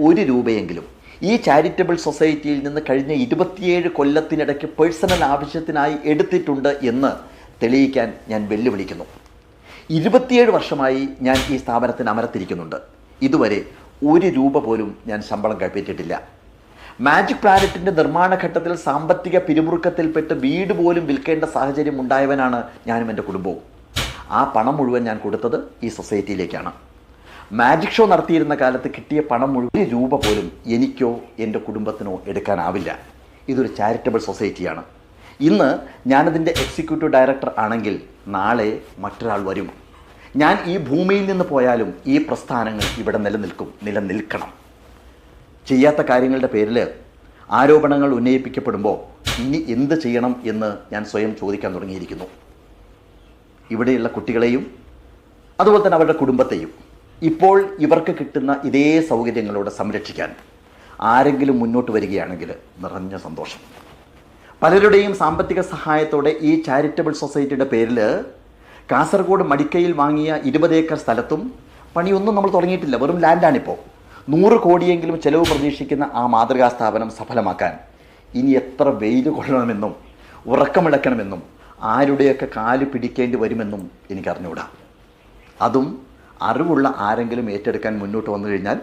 ഒരു രൂപയെങ്കിലും ഈ ചാരിറ്റബിൾ സൊസൈറ്റിയിൽ നിന്ന് കഴിഞ്ഞ 27 കൊല്ലത്തിനിടയ്ക്ക് പേഴ്സണൽ ആവശ്യത്തിനായി എടുത്തിട്ടുണ്ട് എന്ന് തെളിയിക്കാൻ ഞാൻ വെല്ലുവിളിക്കുന്നു. 27 വർഷമായി ഞാൻ ഈ സ്ഥാപനത്തിന് അമരത്തിരിക്കുന്നുണ്ട്. ഇതുവരെ ഒരു രൂപ പോലും ഞാൻ ശമ്പളം കൈപ്പറ്റിയിട്ടില്ല. മാജിക് പ്ലാനറ്റിൻ്റെ നിർമ്മാണ ഘട്ടത്തിൽ സാമ്പത്തിക പിരിമുറുക്കത്തിൽപ്പെട്ട് വീട് പോലും വിൽക്കേണ്ട സാഹചര്യം ഉണ്ടായവനാണ് ഞാനും എൻ്റെ കുടുംബവും. ആ പണം മുഴുവൻ ഞാൻ കൊടുത്തത് ഈ സൊസൈറ്റിയിലേക്കാണ്. മാജിക് ഷോ നടത്തിയിരുന്ന കാലത്ത് കിട്ടിയ പണം മുഴുവൻ രൂപ പോലും എനിക്കോ എൻ്റെ കുടുംബത്തിനോ എടുക്കാനാവില്ല. ഇതൊരു ചാരിറ്റബിൾ സൊസൈറ്റിയാണ്. ഇന്ന് ഞാനതിൻ്റെ എക്സിക്യൂട്ടീവ് ഡയറക്ടർ ആണെങ്കിൽ നാളെ മറ്റൊരാൾ വരും. ഞാൻ ഈ ഭൂമിയിൽ നിന്ന് പോയാലും ഈ പ്രസ്ഥാനങ്ങൾ ഇവിടെ നിലനിൽക്കണം. ചെയ്യാത്ത കാര്യങ്ങളുടെ പേരിൽ ആരോപണങ്ങൾ ഉന്നയിപ്പിക്കപ്പെടുമ്പോൾ ഇനി എന്ത് ചെയ്യണം എന്ന് ഞാൻ സ്വയം ചോദിക്കാൻ തുടങ്ങിയിരിക്കുന്നു. ഇവിടെയുള്ള കുട്ടികളെയും അതുപോലെ തന്നെ അവരുടെ കുടുംബത്തെയും ഇപ്പോൾ ഇവർക്ക് കിട്ടുന്ന ഇതേ സൗകര്യങ്ങളോടെ സംരക്ഷിക്കാൻ ആരെങ്കിലും മുന്നോട്ട് വരികയാണെങ്കിൽ നിറഞ്ഞ സന്തോഷം. പലരുടെയും സാമ്പത്തിക സഹായത്തോടെ ഈ ചാരിറ്റബിൾ സൊസൈറ്റിയുടെ പേരിൽ കാസർഗോഡ് മടിക്കയിൽ വാങ്ങിയ 20 ഏക്കർ സ്ഥലത്തും പണിയൊന്നും നമ്മൾ തുടങ്ങിയിട്ടില്ല. വെറും ലാൻഡാണിപ്പോൾ. 100 കോടിയെങ്കിലും ചെലവ് പ്രതീക്ഷിക്കുന്ന ആ മാതൃകാ സ്ഥാപനം സഫലമാക്കാൻ ഇനി എത്ര വെയിൽ കൊള്ളണമെന്നും ഉറക്കമിളക്കണമെന്നും ആരുടെയൊക്കെ കാല് പിടിക്കേണ്ടി വരുമെന്നും എനിക്കറിഞ്ഞൂടാ. അതും അറിവുള്ള ആരെങ്കിലും ഏറ്റെടുക്കാൻ മുന്നോട്ട് വന്നു കഴിഞ്ഞാൽ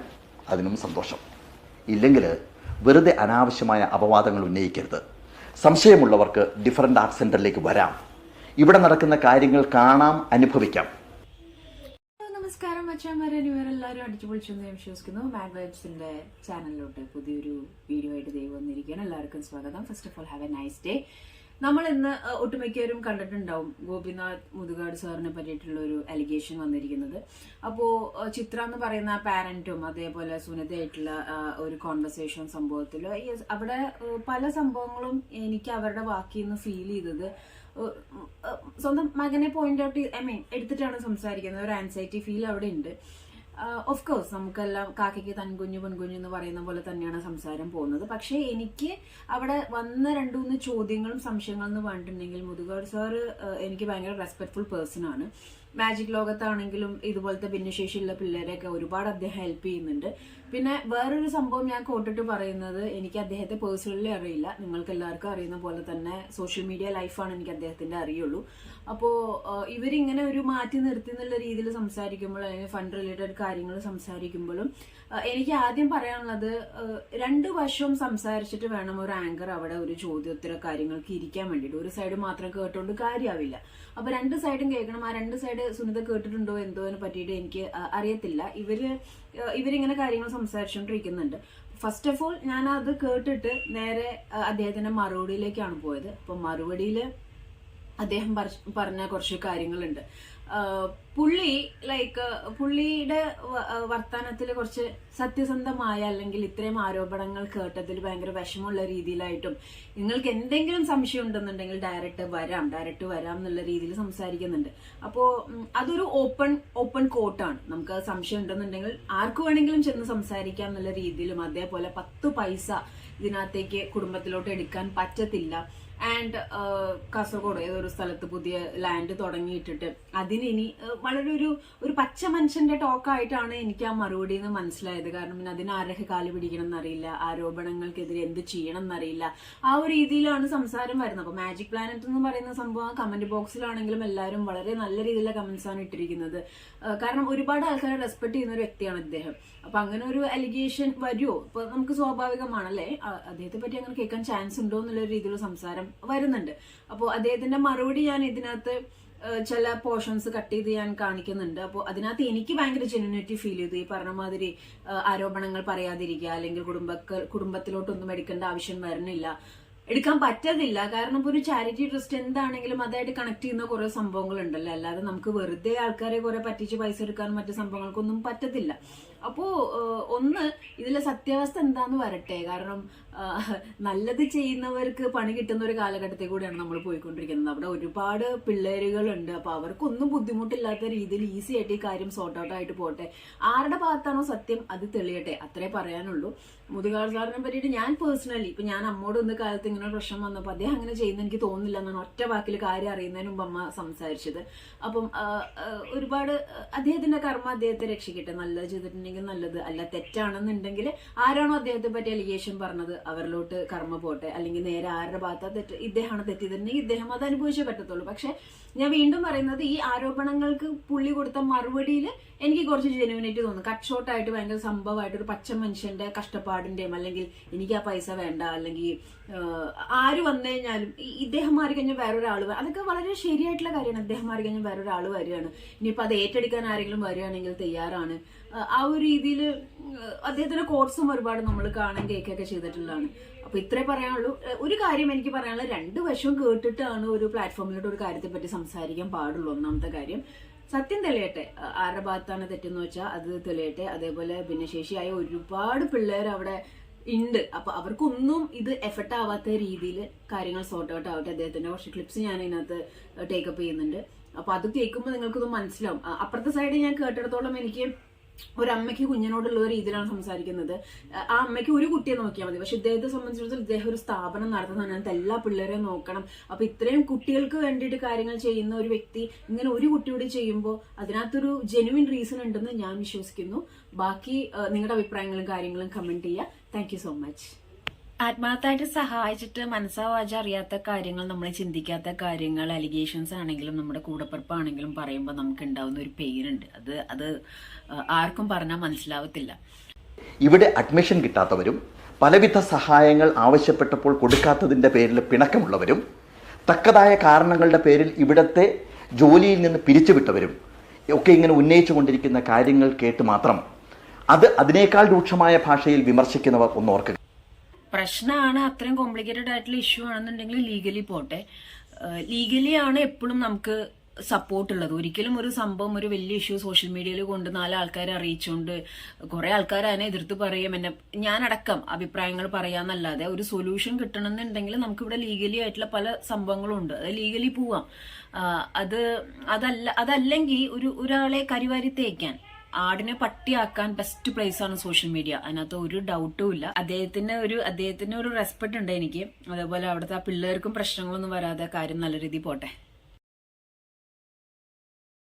അതിനും സന്തോഷം. ഇല്ലെങ്കിൽ വെറുതെ അനാവശ്യമായ അപവാദങ്ങൾ ഉന്നയിക്കരുത്. സംശയമുള്ളവർക്ക് ഡിഫറൻറ്റ് ആർട്ട് സെൻറ്ററിലേക്ക് വരാം. ഇവിടെ നടക്കുന്ന കാര്യങ്ങൾ കാണാം, അനുഭവിക്കാം. നമസ്കാരം അച്ഛന്മാരെ, ഇവരെല്ലാവരും അടിച്ചുപൊളിച്ചെന്ന് ഞാൻ വിശ്വസിക്കുന്നു. മാഡ് വൈബ്സിന്റെ ചാനലിലോട്ട് പുതിയൊരു വീഡിയോ ആയിട്ട് ദൈവം വന്നിരിക്കുകയാണ്. എല്ലാവർക്കും സ്വാഗതം. First of all have A nice day. നമ്മൾ ഇന്ന് ഒട്ടുമിക്കവരും കണ്ടിട്ടുണ്ടാവും ഗോപിനാഥ് മുതുകാട് സാറിനെ പറ്റിയിട്ടുള്ള ഒരു അലിഗേഷൻ വന്നിരിക്കുന്നത്. അപ്പോൾ ചിത്ര എന്ന് പറയുന്ന പാരന്റും അതേപോലെ സുനിതയായിട്ടുള്ള ഒരു കോൺവെർസേഷൻ സംഭവത്തിൽ അവിടെ പല സംഭവങ്ങളും എനിക്ക് അവരുടെ വാക്കിൽ നിന്ന് ഫീൽ ചെയ്തത് സ്വന്തം മകനെ പോയിന്റ് ഔട്ട് എടുത്തിട്ടാണ് സംസാരിക്കുന്നത്. ഒരു ആൻസൈറ്റി ഫീൽ അവിടെ ഉണ്ട്. ഓഫ് കോഴ്സ് നമുക്കെല്ലാം കാക്കയ്ക്ക് തൻകുഞ്ഞു പെൺകുഞ്ഞു എന്ന് പറയുന്ന പോലെ തന്നെയാണ് സംസാരം പോകുന്നത്. പക്ഷേ എനിക്ക് അവിടെ വന്ന 2-3 ചോദ്യങ്ങളും സംശയങ്ങളും എന്ന് പറഞ്ഞിട്ടുണ്ടെങ്കിൽ മുതുകാട് സാറ് എനിക്ക് ഭയങ്കര റെസ്പെക്ട്ഫുൾ പേഴ്സൺ ആണ്. മാജിക് ലോകത്താണെങ്കിലും ഇതുപോലത്തെ ഭിന്നശേഷിയുള്ള പിള്ളേരെയൊക്കെ ഒരുപാട് അദ്ദേഹം ഹെൽപ്പ് ചെയ്യുന്നുണ്ട്. പിന്നെ വേറൊരു സംഭവം ഞാൻ കോട്ടിട്ട് പറയുന്നത്, എനിക്ക് അദ്ദേഹത്തെ പേഴ്സണലി അറിയില്ല. നിങ്ങൾക്ക് എല്ലാവർക്കും അറിയുന്ന പോലെ തന്നെ സോഷ്യൽ മീഡിയ ലൈഫാണ് എനിക്ക് അദ്ദേഹത്തിന്റെ അറിയുള്ളൂ. അപ്പോൾ ഇവരിങ്ങനെ ഒരു മാറ്റി നിർത്തി എന്നുള്ള രീതിയിൽ സംസാരിക്കുമ്പോൾ അല്ലെങ്കിൽ ഫണ്ട് റിലേറ്റഡ് കാര്യങ്ങൾ സംസാരിക്കുമ്പോഴും എനിക്ക് ആദ്യം പറയാനുള്ളത് 2 വശവും സംസാരിച്ചിട്ട് വേണം ഒരു ആങ്കർ അവിടെ ഒരു ചോദ്യോത്തര കാര്യങ്ങൾക്ക് ഇരിക്കാൻ വേണ്ടിയിട്ട്. ഒരു സൈഡ് മാത്രം കേട്ടുകൊണ്ട് കാര്യമാവില്ല. അപ്പൊ 2 സൈഡും കേൾക്കണം. ആ 2 സൈഡ് സുനിത കേട്ടിട്ടുണ്ടോ എന്തോനെ പറ്റിയിട്ട് എനിക്ക് അറിയത്തില്ല. ഇവരിങ്ങനെ കാര്യങ്ങൾ സംസാരിച്ചുകൊണ്ടിരിക്കുന്നുണ്ട്. ഫസ്റ്റ് ഓഫ് ഓൾ ഞാൻ അത് കേട്ടിട്ട് നേരെ അദ്ദേഹത്തിന്റെ മറുപടിയിലേക്കാണ് പോയത്. അപ്പൊ മറുപടിയിൽ അദ്ദേഹം പറഞ്ഞ കുറച്ച് കാര്യങ്ങളുണ്ട്. പുള്ളിയുടെ വർത്തമാനത്തിൽ കുറച്ച് സത്യസന്ധമായ അല്ലെങ്കിൽ ഇത്രയും ആരോപണങ്ങൾ കേട്ടതിൽ ഭയങ്കര വിഷമമുള്ള രീതിയിലായിട്ടും നിങ്ങൾക്ക് എന്തെങ്കിലും സംശയം ഉണ്ടെന്നുണ്ടെങ്കിൽ ഡയറക്റ്റ് വരാം എന്നുള്ള രീതിയിൽ സംസാരിക്കുന്നുണ്ട്. അപ്പോൾ അതൊരു ഓപ്പൺ കോർട്ടാണ്. നമുക്ക് സംശയം ഉണ്ടെന്നുണ്ടെങ്കിൽ ആർക്ക് വേണമെങ്കിലും ചെന്ന് സംസാരിക്കാം എന്നുള്ള രീതിയിലും അതേപോലെ 10 പൈസ ഇതിനകത്തേക്ക് കുടുംബത്തിലോട്ട് എടുക്കാൻ പറ്റത്തില്ല. ആൻഡ് കാസർഗോഡ് ഏതൊരു സ്ഥലത്ത് പുതിയ ലാൻഡ് തുടങ്ങിയിട്ടിട്ട് അതിനി വളരെ ഒരു പച്ച മനുഷ്യന്റെ ടോക്കായിട്ടാണ് എനിക്ക് ആ മറുപടി നിന്ന് മനസ്സിലായത്. കാരണം പിന്നെ അതിന് ആരൊക്കെ കാല് പിടിക്കണം എന്നറിയില്ല, ആരോപണങ്ങൾക്കെതിരെ എന്ത് ചെയ്യണം എന്നറിയില്ല. ആ ഒരു രീതിയിലാണ് സംസാരം വരുന്നത്. അപ്പൊ മാജിക് പ്ലാനറ്റ് എന്ന് പറയുന്ന സംഭവം കമന്റ് ബോക്സിലാണെങ്കിലും എല്ലാവരും വളരെ നല്ല രീതിയിലുള്ള കമന്റ്സ് ആണ് ഇട്ടിരിക്കുന്നത്. കാരണം ഒരുപാട് ആൾക്കാരെ റെസ്പെക്ട് ചെയ്യുന്ന ഒരു വ്യക്തിയാണ് അദ്ദേഹം. അപ്പൊ അങ്ങനെ ഒരു അലിഗേഷൻ വരുമോ? ഇപ്പൊ നമുക്ക് സ്വാഭാവികമാണല്ലേ, അദ്ദേഹത്തെ പറ്റി അങ്ങനെ കേൾക്കാൻ ചാൻസ് ഉണ്ടോ എന്നുള്ള രീതിയിലുള്ള സംസാരം വരുന്നുണ്ട്. അപ്പോൾ അദ്ദേഹത്തിന്റെ മറുപടി ഞാൻ ഇതിനകത്ത് ചില പോർഷൻസ് കട്ട് ചെയ്ത് ഞാൻ കാണിക്കുന്നുണ്ട്. അപ്പോൾ അതിനകത്ത് എനിക്ക് ഭയങ്കര ജെന്യൂനിറ്റി ഫീൽ ചെയ്തു. ഈ പറഞ്ഞ മാതിരി ആരോപണങ്ങൾ പറയാതിരിക്കുക, അല്ലെങ്കിൽ കുടുംബത്തിലോട്ടൊന്നും എടുക്കേണ്ട ആവശ്യം വരുന്നില്ല, എടുക്കാൻ പറ്റത്തില്ല. കാരണം ഇപ്പോൾ ഒരു ചാരിറ്റി ട്രസ്റ്റ് എന്താണെങ്കിലും അതായിട്ട് കണക്ട് ചെയ്യുന്ന കുറെ സംഭവങ്ങളുണ്ടല്ലോ. അല്ലാതെ നമുക്ക് വെറുതെ ആൾക്കാരെ കുറെ പറ്റിച്ച് പൈസ എടുക്കാനും മറ്റു സംഭവങ്ങൾക്കൊന്നും പറ്റത്തില്ല. അപ്പോ ഒന്ന് ഇതിലെ സത്യാവസ്ഥ എന്താന്ന് വരട്ടെ. കാരണം നല്ലത് ചെയ്യുന്നവർക്ക് പണി കിട്ടുന്ന ഒരു കാലഘട്ടത്തിൽ കൂടെയാണ് നമ്മൾ പോയിക്കൊണ്ടിരിക്കുന്നത്. അവിടെ ഒരുപാട് പിള്ളേരുകളുണ്ട്. അപ്പൊ അവർക്കൊന്നും ബുദ്ധിമുട്ടില്ലാത്ത രീതിയിൽ ഈസി ആയിട്ട് ഈ കാര്യം സോർട്ട് ഔട്ട് ആയിട്ട് പോട്ടെ. ആരുടെ ഭാഗത്താണോ സത്യം അത് തെളിയട്ടെ, അത്രേ പറയാനുള്ളൂ. മുതുകാട് സാറിനെ പറ്റിയിട്ട് ഞാൻ പേഴ്സണലി ഇപ്പൊ ഞാൻ അമ്മോട് ഇന്ന് കാലത്ത് ഇങ്ങനെ ഒരു പ്രശ്നം വന്നപ്പോൾ അദ്ദേഹം അങ്ങനെ ചെയ്യുന്ന എനിക്ക് തോന്നുന്നില്ല എന്നാണ് ഒറ്റ വാക്കിൽ കാര്യം അറിയുന്നതിന് മുമ്പ് അമ്മ സംസാരിച്ചത്. അപ്പം ഒരുപാട് അദ്ദേഹത്തിന്റെ കർമ്മ അദ്ദേഹത്തെ രക്ഷിക്കട്ടെ. നല്ലത് ചെയ്തിട്ടുണ്ടെങ്കിൽ ചെയ്യുന്നതാണെങ്കിൽ നല്ലത്. അല്ല തെറ്റാണെന്നുണ്ടെങ്കിൽ ആരാണോ അദ്ദേഹത്തെ പറ്റി അലിഗേഷൻ പറഞ്ഞത് അവരിലോട്ട് കർമ്മ പോട്ടെ. അല്ലെങ്കിൽ നേരെ ആരുടെ ഭാഗത്താ തെറ്റ്, ഇദ്ദേഹമാണ് തെറ്റിയിട്ടുണ്ടെങ്കിൽ ഇദ്ദേഹം അത് അനുഭവിച്ചേ പറ്റത്തുള്ളൂ. പക്ഷെ ഞാൻ വീണ്ടും പറയുന്നത്, ഈ ആരോപണങ്ങൾക്ക് പുള്ളി കൊടുത്ത മറുപടിയിൽ എനിക്ക് കുറച്ച് ജെന്യുവിനായിട്ട് തോന്നുന്നു. കട്ട് ഷോർട്ട് ആയിട്ട് ഭയങ്കര സംഭവമായിട്ട് ഒരു പച്ച മനുഷ്യന്റെ കഷ്ടപ്പാടിന്റെയും, അല്ലെങ്കിൽ എനിക്ക് ആ പൈസ വേണ്ട, അല്ലെങ്കിൽ ആര് വന്നു കഴിഞ്ഞാലും ഇദ്ദേഹം മാറി കഴിഞ്ഞാൽ വേറൊരാൾ, അതൊക്കെ വളരെ ശരിയായിട്ടുള്ള കാര്യമാണ്. അദ്ദേഹം മാറി കഴിഞ്ഞാൽ വേറൊരാൾ വരികയാണ്, ഇനിയിപ്പോൾ അത് ഏറ്റെടുക്കാൻ ആരെങ്കിലും വരികയാണെങ്കിൽ തയ്യാറാണ്. ആ ഒരു രീതിയിൽ അദ്ദേഹത്തിന്റെ കോഴ്സും ഒരുപാട് നമ്മൾ കാണാൻ കേൾക്കുകയൊക്കെ ചെയ്തിട്ടുള്ളതാണ്. അപ്പൊ ഇത്രേ പറയാനുള്ളൂ. ഒരു കാര്യം എനിക്ക് പറയാനുള്ളത്, രണ്ടു വശവും കേട്ടിട്ടാണ് ഒരു പ്ലാറ്റ്ഫോമിലോട്ട് ഒരു കാര്യത്തെ പറ്റി സംസാരിക്കാൻ പാടുള്ളൂ. ഒന്നാമത്തെ കാര്യം, സത്യം തെളിയട്ടെ, ആരുടെ ഭാഗത്താണ് തെറ്റെന്ന് വെച്ചാൽ അത് തെളിയട്ടെ. അതേപോലെ ഭിന്നശേഷിയായ ഒരുപാട് പിള്ളേർ അവിടെ ഉണ്ട്. അപ്പൊ അവർക്കൊന്നും ഇത് എഫക്റ്റ് ആവാത്ത രീതിയിൽ കാര്യങ്ങൾ സോർട്ട് ഔട്ട് ആവട്ടെ. അദ്ദേഹത്തിന്റെ കുറച്ച് ക്ലിപ്സ് ഞാൻ ഇതിനകത്ത് ടേക്കപ്പ് ചെയ്യുന്നുണ്ട്. അപ്പൊ അത് കേൾക്കുമ്പോൾ നിങ്ങൾക്കിത് മനസ്സിലാവും. അപ്പുറത്തെ സൈഡിൽ ഞാൻ കേട്ടിടത്തോളം എനിക്ക് ഒരമ്മയ്ക്ക് കുഞ്ഞിനോടുള്ള ഒരു രീതിയിലാണ് സംസാരിക്കുന്നത്. ആ അമ്മയ്ക്ക് ഒരു കുട്ടിയെ നോക്കിയാൽ മതി. പക്ഷെ ഇദ്ദേഹത്തെ സംബന്ധിച്ചിടത്തോളം ഇദ്ദേഹം ഒരു സ്ഥാപനം നടത്തുന്നതാണ്, അതിനകത്ത് എല്ലാ പിള്ളേരെയും നോക്കണം. അപ്പൊ ഇത്രയും കുട്ടികൾക്ക് വേണ്ടിയിട്ട് കാര്യങ്ങൾ ചെയ്യുന്ന ഒരു വ്യക്തി ഇങ്ങനെ ഒരു കുട്ടിയോട് ചെയ്യുമ്പോൾ അതിനകത്തൊരു ജെന്യുവിൻ റീസൺ ഉണ്ടെന്ന് ഞാൻ വിശ്വസിക്കുന്നു. ബാക്കി നിങ്ങളുടെ അഭിപ്രായങ്ങളും കാര്യങ്ങളും കമന്റ് ചെയ്യുക. Thank you so much. ആത്മാർത്ഥമായിട്ട് സഹായിച്ചിട്ട് മനസ്സാവാച അറിയാത്ത കാര്യങ്ങൾ, നമ്മൾ ചിന്തിക്കാത്ത കാര്യങ്ങൾ, അലിഗേഷൻസ് ആണെങ്കിലും നമ്മുടെ കൂടപ്പിറപ്പാണെങ്കിലും പറയുമ്പോൾ നമുക്ക് ഉണ്ടാവുന്ന ഒരു പെയിൻ ഉണ്ട്. അത് ആർക്കും പറഞ്ഞാൽ മനസ്സിലാവത്തില്ല. ഇവിടെ അഡ്മിഷൻ കിട്ടാത്തവരും പലവിധ സഹായങ്ങൾ ആവശ്യപ്പെട്ടപ്പോൾ കൊടുക്കാത്തതിൻ്റെ പേരിൽ പിണക്കമുള്ളവരും തക്കതായ കാരണങ്ങളുടെ പേരിൽ ഇവിടുത്തെ ജോലിയിൽ നിന്ന് പിരിച്ചുവിട്ടവരും ഒക്കെ ഇങ്ങനെ ഉന്നയിച്ചു കൊണ്ടിരിക്കുന്ന കാര്യങ്ങൾ കേട്ട് മാത്രം അതിനേക്കാൾ രൂക്ഷമായ ഭാഷയിൽ വിമർശിക്കുന്നവർ ഒന്നോർക്കുക. പ്രശ്നമാണ്, അത്രയും കോംപ്ലിക്കേറ്റഡ് ആയിട്ടുള്ള ഇഷ്യൂ ആണെന്നുണ്ടെങ്കിൽ ലീഗലി പോട്ടെ. ലീഗലി ആണ് എപ്പോഴും നമുക്ക് സപ്പോർട്ട് ഉള്ളത്. ഒരിക്കലും ഒരു സംഭവം, ഒരു വലിയ ഇഷ്യൂ സോഷ്യൽ മീഡിയയിൽ കൊണ്ട് 4 ആൾക്കാരെ അറിയിച്ചുകൊണ്ട് കുറെ ആൾക്കാർ അതിനെ എതിർത്ത് പറയും, ഞാനടക്കം അഭിപ്രായങ്ങൾ പറയാന്നല്ലാതെ ഒരു സൊല്യൂഷൻ കിട്ടണമെന്നുണ്ടെങ്കിൽ നമുക്കിവിടെ ലീഗലി ആയിട്ടുള്ള പല സംഭവങ്ങളും ഉണ്ട്. അത് ലീഗലി പോവാം. അതല്ലെങ്കിൽ ഒരാളെ കരിവാരി തേക്കാൻ, ആടിനെ പട്ടിയാക്കാൻ ബെസ്റ്റ് പ്ലേസ് ആണ് സോഷ്യൽ മീഡിയ. അതിനകത്ത് ഒരു ഡൗട്ടും ഇല്ല. അദ്ദേഹത്തിന് ഒരു റെസ്പെക്ട് ഉണ്ട് എനിക്ക്. അതേപോലെ അവിടുത്തെ ആ പിള്ളേർക്കും പ്രശ്നങ്ങളൊന്നും വരാതെ കാര്യം നല്ല രീതിയിൽ പോട്ടെ.